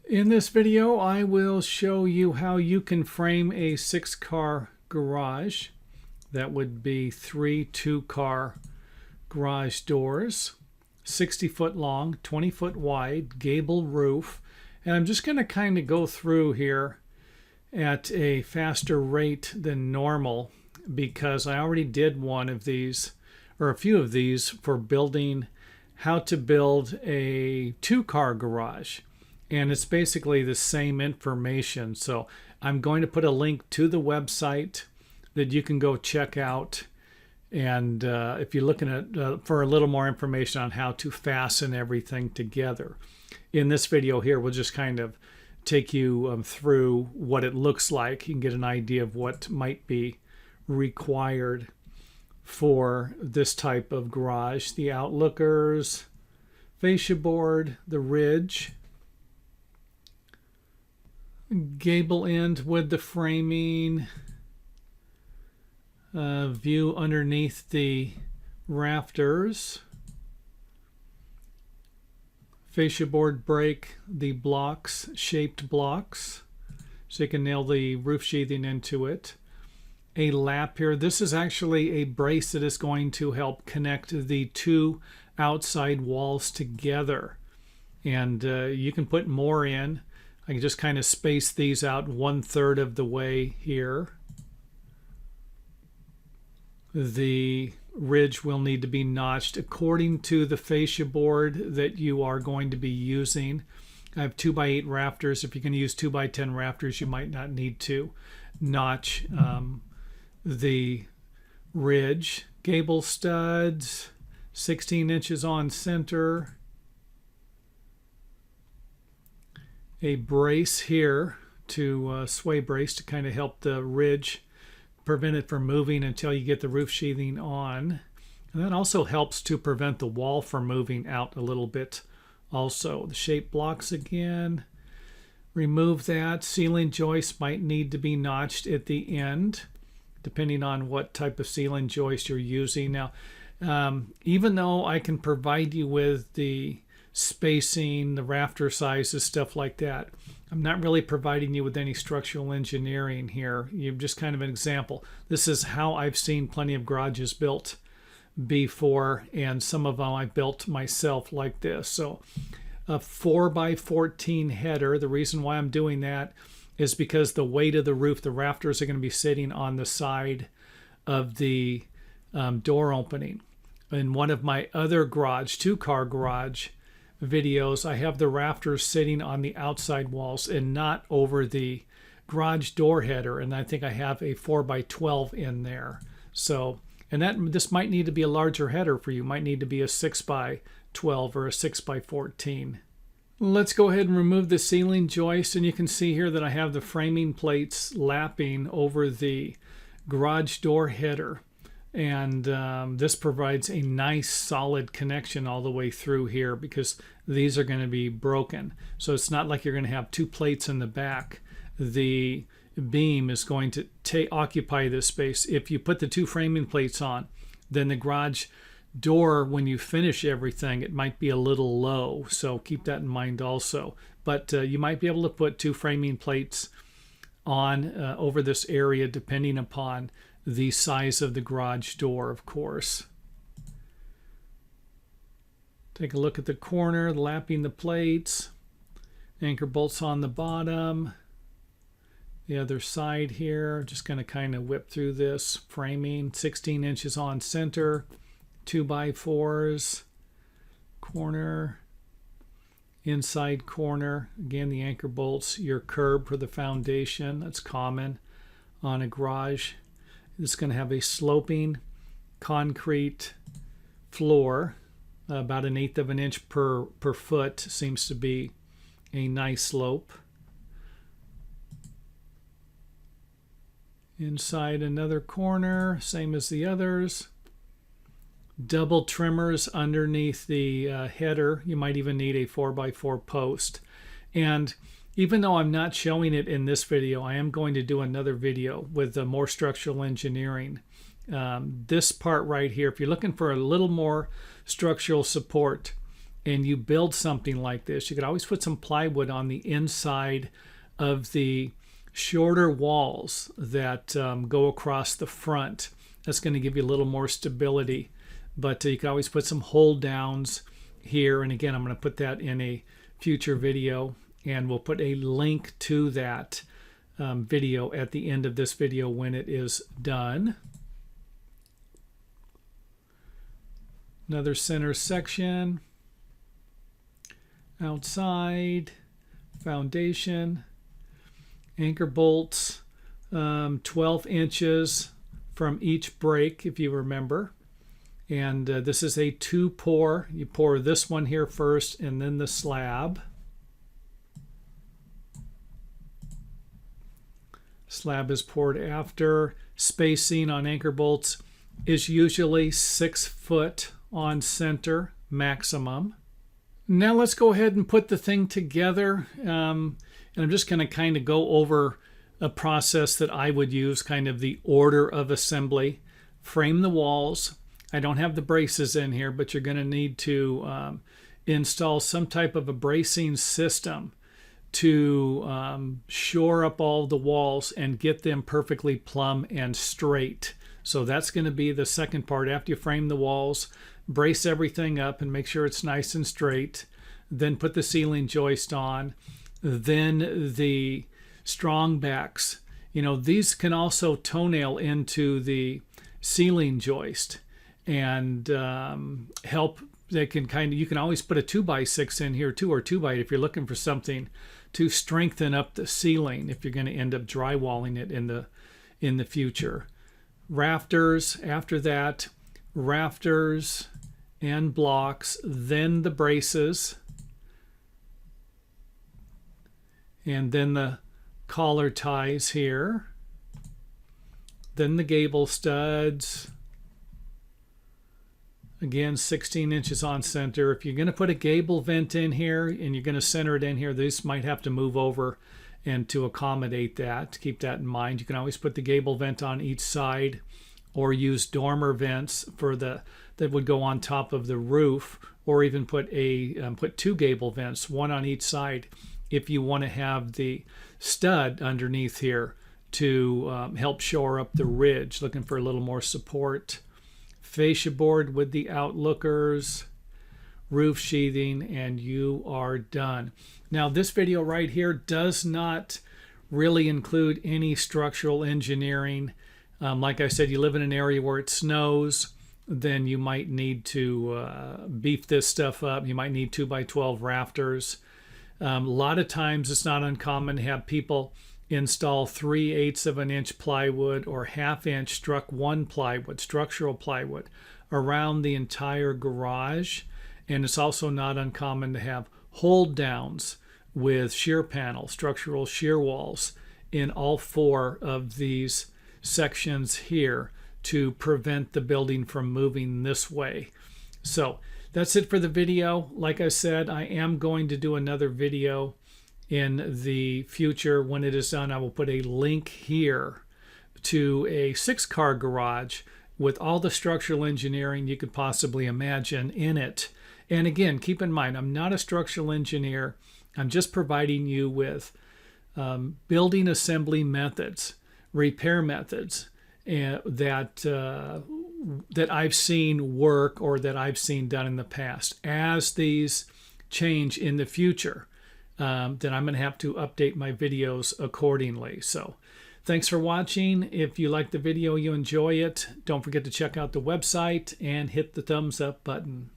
In this video, I will show you how you can frame a 6-car garage. That would be 3 2-car garage doors, 60-foot long, 20-foot wide, gable roof. And I'm just going to kind of go through here at a faster rate than normal because I already did one of these, or a few of these, for building how to build a 2-car garage. And it's basically the same information. So I'm going to put a link to the website that you can go check out. And if you're looking at for a little more information on how to fasten everything together. In this video here, we'll just kind of take you through what it looks like. You can get an idea of what might be required for this type of garage. The outlookers, fascia board, the ridge, gable end with the framing, view underneath the rafters, fascia board break, the blocks, shaped blocks, so you can nail the roof sheathing into it. A lap here. This is actually a brace that is going to help connect the two outside walls together. And you can put more in. I can just kind of space these out 1/3 of the way here. The ridge will need to be notched according to the fascia board that you are going to be using. I have 2x8 rafters. If you're going to use 2x10 rafters, you might not need to notch the ridge. Gable studs, 16 inches on center. A brace here to sway brace to kind of help the ridge, prevent it from moving until you get the roof sheathing on. And that also helps to prevent the wall from moving out a little bit also. The shape blocks again. Remove that. Ceiling joist might need to be notched at the end, depending on what type of ceiling joist you're using. Now, even though I can provide you with the spacing, the rafter sizes, stuff like that, I'm not really providing you with any structural engineering here. You're just kind of an example. This is how I've seen plenty of garages built before, and some of them I built myself like this. So a 4x14 header. The reason why I'm doing that is because the weight of the roof, the rafters are going to be sitting on the side of the door opening. In one of my other garage, 2-car garage videos, I have the rafters sitting on the outside walls and not over the garage door header, and I think I have a 4x12 in there. So, and this might need to be a larger header for you. Might need to be a 6x12 or a 6x14. Let's go ahead and remove the ceiling joist, and you can see here that I have the framing plates lapping over the garage door header. And this provides a nice solid connection all the way through here because these are going to be broken. So it's not like you're going to have 2 plates in the back. The beam is going to occupy this space. If you put the 2 framing plates on, then the garage door, when you finish everything, it might be a little low. So keep that in mind also. But you might be able to put 2 framing plates on over this area depending upon the size of the garage door, of course. Take a look at the corner, lapping the plates, anchor bolts on the bottom. The other side here, just going to kind of whip through this framing, 16 inches on center, 2x4s, corner, inside corner. Again, the anchor bolts, your curb for the foundation. That's common on a garage. It's going to have a sloping concrete floor, about 1/8 of an inch per foot. Seems to be a nice slope. Inside another corner, same as the others. Double trimmers underneath the header. You might even need a 4x4 post. And even though I'm not showing it in this video, I am going to do another video with more structural engineering. This part right here, if you're looking for a little more structural support and you build something like this, you could always put some plywood on the inside of the shorter walls that go across the front. That's going to give you a little more stability. But you can always put some hold downs here. And again, I'm going to put that in a future video, and we'll put a link to that video at the end of this video when it is done. Another center section. Outside, foundation, anchor bolts, 12 inches from each break, if you remember. And this is a 2-pour. You pour this one here first and then the slab. Slab is poured after. Spacing on anchor bolts is usually 6 foot on center maximum. Now let's go ahead and put the thing together. And I'm just going to kind of go over a process that I would use, kind of the order of assembly. Frame the walls. I don't have the braces in here, but you're going to need to install some type of a bracing system to shore up all the walls and get them perfectly plumb and straight. So that's going to be the second part. After you frame the walls, brace everything up and make sure it's nice and straight. Then put the ceiling joist on. Then the strong backs. You know, these can also toenail into the ceiling joist and help. They can kind of, you can always put a 2x6 in here too, or 2x if you're looking for something to strengthen up the ceiling if you're going to end up drywalling it in the future. Rafters, after that, rafters and blocks, then the braces, and then the collar ties here, then the gable studs. Again, 16 inches on center. If you're going to put a gable vent in here and you're going to center it in here, these might have to move over and to accommodate that. Keep that in mind. You can always put the gable vent on each side or use dormer vents for that would go on top of the roof, or even put 2 gable vents, one on each side, if you want to have the stud underneath here to help shore up the ridge, looking for a little more support. Fascia board with the outlookers, roof sheathing, and you are done. Now this video right here does not really include any structural engineering. Like I said, you live in an area where it snows, then you might need to beef this stuff up. You might need 2x12 rafters. A lot of times it's not uncommon to have people install 3/8 of an inch plywood or 1/2 inch struck one plywood, structural plywood, around the entire garage. And it's also not uncommon to have hold downs with shear panel, structural shear walls in all 4 of these sections here to prevent the building from moving this way. So that's it for the video. Like I said, I am going to do another video in the future. When it is done, I will put a link here to a 6-car garage with all the structural engineering you could possibly imagine in it. And again, keep in mind, I'm not a structural engineer. I'm just providing you with building assembly methods, repair methods that I've seen work or that I've seen done in the past. As these change in the future, then I'm going to have to update my videos accordingly. So thanks for watching. If you like the video, you enjoy it, don't forget to check out the website and hit the thumbs up button.